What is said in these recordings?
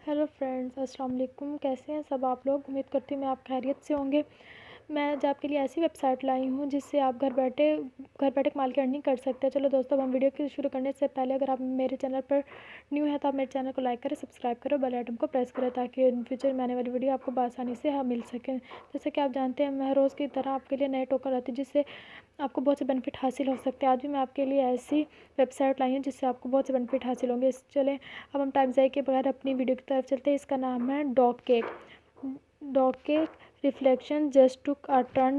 Hello friends, अस्सलाम वालेकुम। कैसे हैं सब आप लोग? उम्मीद करती हूँ मैं आप खैरियत से होंगे। मैं आज आपके लिए ऐसी वेबसाइट लाई हूँ जिससे आप घर बैठे कमाल की अर्निंग कर सकते हैं। चलो दोस्तों, अब हम वीडियो की शुरू करने से पहले अगर आप मेरे चैनल पर न्यू है तो आप मेरे चैनल को लाइक करें, सब्सक्राइब करें, बेल आइकन को प्रेस करें ताकि इन फ्यूचर में आने वाली वीडियो आपको आसानी से मिल सके। जैसे कि आप जानते हैं, मैं रोज़ की तरह आपके लिए नए टोकन लाती हूँ जिससे आपको बहुत से बेनिफिट हासिल हो सकते हैं। आज भी मैं आपके लिए ऐसी वेबसाइट लाई हूँ जिससे आपको बहुत से बेनिफिट हासिल होंगे। इस चलें अब हम टाइम ज़ाय के बगैर अपनी वीडियो की तरफ चलते हैं। इसका नाम है dog cake. Dog cake reflection just took a turn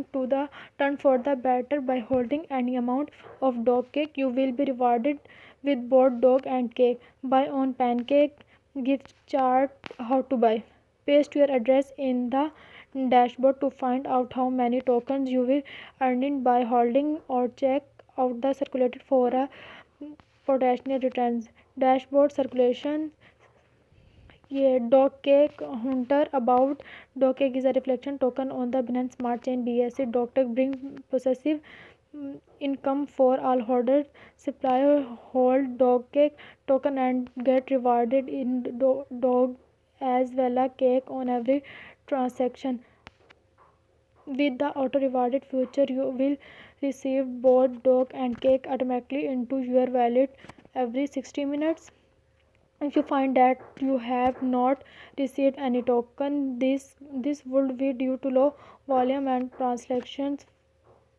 for the better by holding any amount of dog cake. You will be rewarded with both dog and cake. Buy on pancake gift chart. How to buy? Paste your address in the dashboard to find out how many tokens you will earn in by holding, or check out the circulated for a potential returns. Dashboard circulation. ये dog cake hunter about dog cake is a reflection token on the Binance Smart Chain BSC. Dog cake bring possessive income for all holders. Supplier hold dog cake token and get rewarded in dog as well a cake on every transaction. With the auto rewarded feature, you will receive both dog and cake automatically into your wallet every 60 minutes. If you find that you have not received any token, this would be due to low volume and transactions.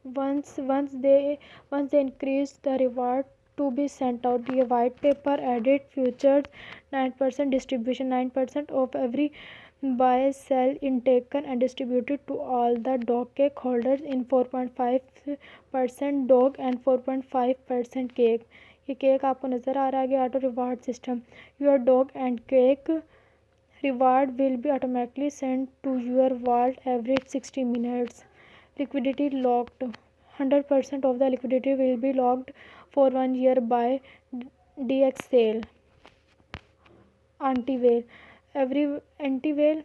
Once they increase the reward to be sent out. The white paper added features 9% distribution. 9% of every buy sell in taken and distributed to all the dog cake holders in 4.5% dog and 4.5% cake. ये cake आपको नज़र आ रहा है auto reward system. Your dog and cake reward will be automatically sent to your wallet every 60 minutes. Liquidity locked. 100% of the liquidity will be locked for 1 year by DXSale. Anti-whale.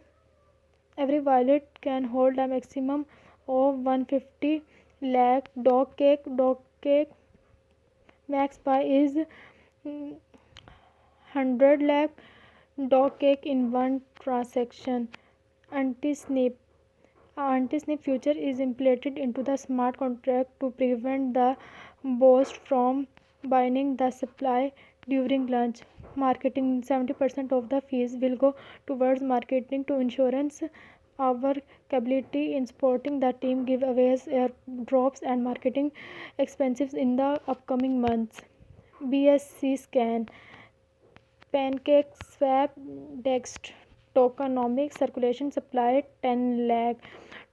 Every wallet can hold a maximum of 150 lakh dog cake. Dog cake max buy is 100 lakh dog cake in one transaction. Anti-snip. Anti-snip feature is implemented into the smart contract to prevent the host from buying the supply during launch. Marketing. 70% of the fees will go towards marketing to insurance our capability in supporting the team giveaways, airdrops and marketing expenses in the upcoming months. BSC scan. Pancake swap dext tokenomics circulation supply 10 lakh.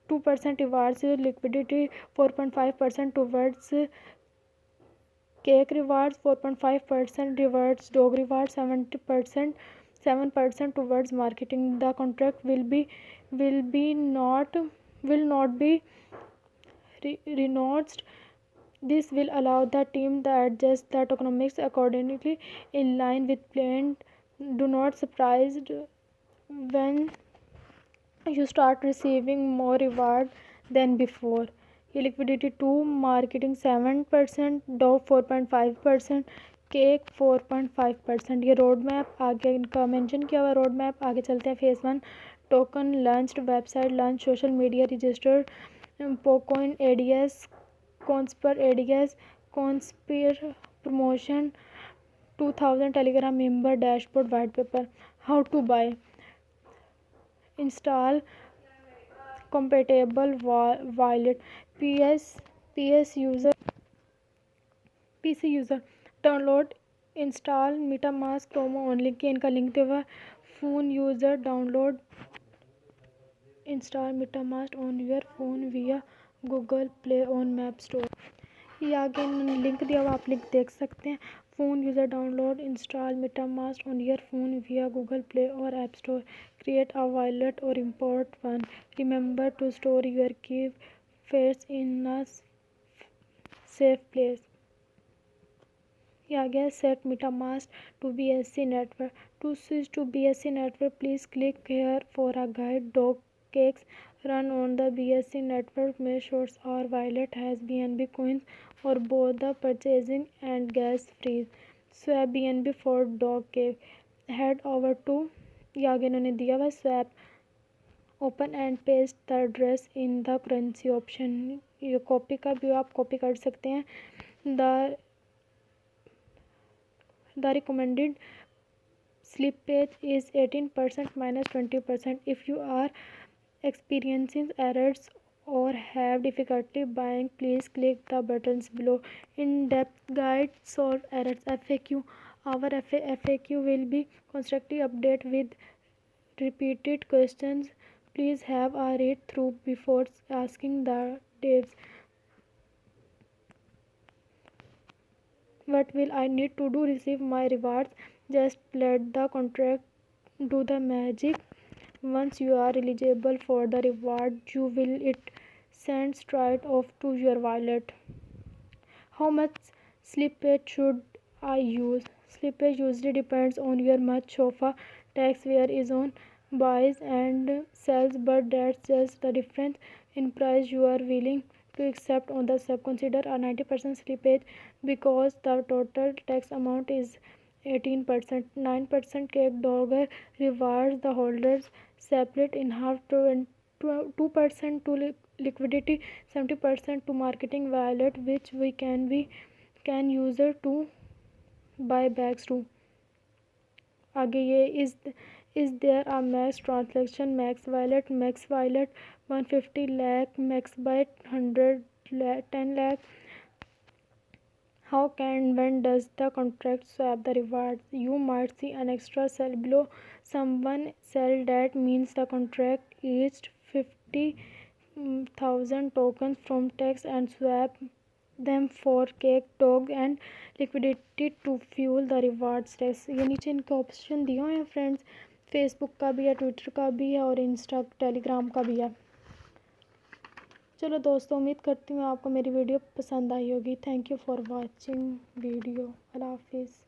2% rewards liquidity. 4.5% towards cake rewards. 4.5% rewards dog rewards. 7% towards marketing. The contract will not be renounced. This will allow the team to adjust the tokenomics accordingly in line with planned. Do not surprised when you start receiving more reward than before. ये liquidity 2 marketing 7% dog 4.5% cake 4.5%. ये road map आगे इनका mention किया हुआ road map. आगे चलते हैं. Phase 1 token launched. Website launch. Social media registered. Pocoin ads conspire ads conspire promotion 2000 Telegram member. Dashboard white paper. How to buy. Install compatible wallet. PC user download install MetaMask promo only के इनका link दिया हुआ. phone user download install MetaMask on your phone via Google Play on Map Store. ये आगे इन्होंने link दिया हुआ, आप लिंक देख सकते हैं. Phone user download install MetaMask on your phone via Google Play or App Store. Create a wallet or import one. Remember to store your key phrase in a safe place. ये आ गया set MetaMask to BSC network. To switch to BSC network, please click here for a guide. Dog cakes run on the BSC network. Make sure our wallet has BNB coins for both the purchasing and gas fees. Swap BNB for dog cake. Head over to ये आगे इन्होंने दिया हुआ swap open and paste the address in the currency option. ये copy का भी आप copy कर सकते हैं। The recommended slippage is 18% minus 20%. If you are experiencing errors or have difficulty buying, please click the buttons below. In-depth guide solve errors FAQ. Our FAQ will be constantly update with repeated questions. Please have a read through before asking the devs. What will I need to do receive my rewards? Just let the contract do the magic. Once you are eligible for the reward, you will it send straight off to your wallet. How much slippage should I use? Slippage usually depends on your much of a tax where is on buys and sells, but that's just the difference in price you are willing to accept on the sub. Consider a 90% slippage because the total tax amount is 18%. 9% cake dogger rewards the holders separate in half to 2% to liquidity, 70% to marketing wallet, which we can user to buy bags too. आगे ये is there a max transaction max wallet 150 lakh max by 100 lakh 10 lakh. How can when does the contract swap the rewards? You might see an extra cell below. Someone sell that means the contract is 50,000 tokens from tax and swap them for cake dog and liquidity to fuel the rewards tax. ये नीचे इनके option दिए हुए हैं friends, Facebook का भी है, Twitter का भी है और इंस्टा टेलीग्राम का भी है। चलो दोस्तों, उम्मीद करती हूँ आपको मेरी वीडियो पसंद आई होगी। Thank you for watching video. अल्लाह हाफिज़।